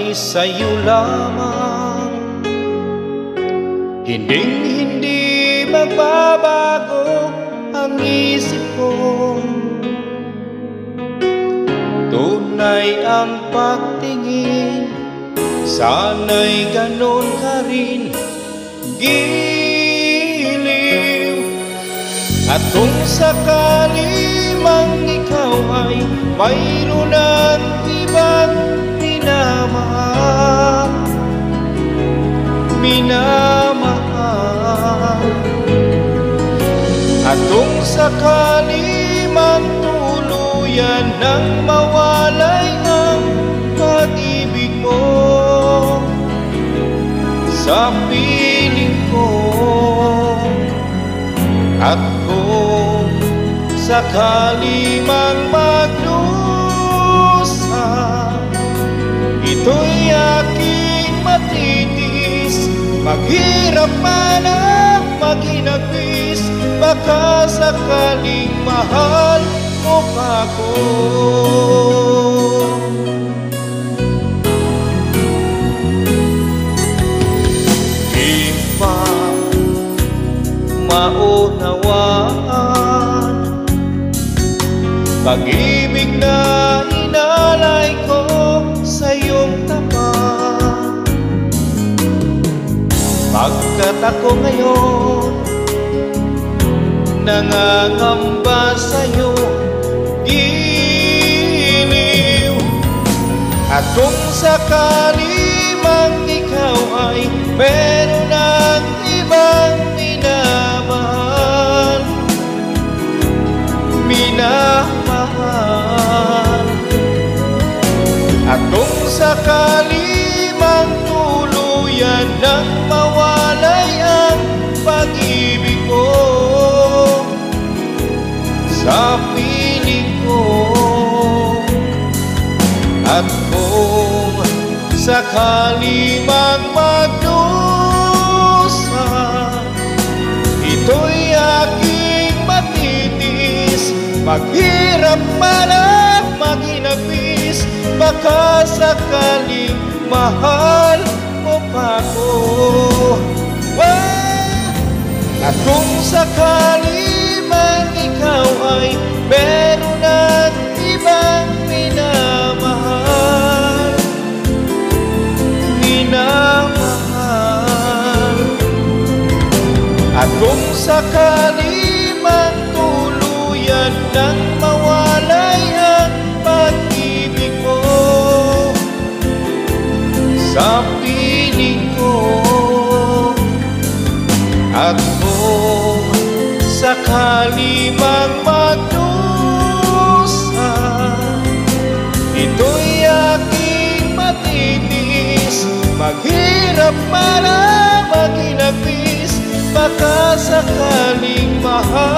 ay sa'yo lamang. Hindi magbabago ang isip ko. Tunay ang pagtingin, sana'y ganon ka rin, giliw. At kung sakali mang ikaw ay mayroon ng ibang minamahal, at kung sakali mang tuluyan nang mawalay ang pag-ibig mo sa piling ko, at kung sakali mang magdusa, ito'y aking matitiis. Maghirap man ang maghinagpis, baka sakaling mahal mo pa ko. Di pa maunawaan pag-ibig na inalay ko sa iyong tapat, pagkat ako ngayon nangangamba sa'yo, giliw. At kung sakali mang ikaw ay meron ng ibang minamahal, at kung sakali mang tuluyan nang mawalay ang pag-ibig ko sa piling ko, at kung sakali mang magdusa, ito'y aking matitiis. Maghirap man at maghinagpis, baka sakaling mahal mo pa ko. At kung sakali man ikaw ay meron at ibang minamahal, at kung sakali man tuluyan nang mawalay ang pag-ibig mo sa piling ko, at kung sakali mang magdusa, ito'y aking matitiis. Maghirap man ang maghinagpis, baka sakaling mahal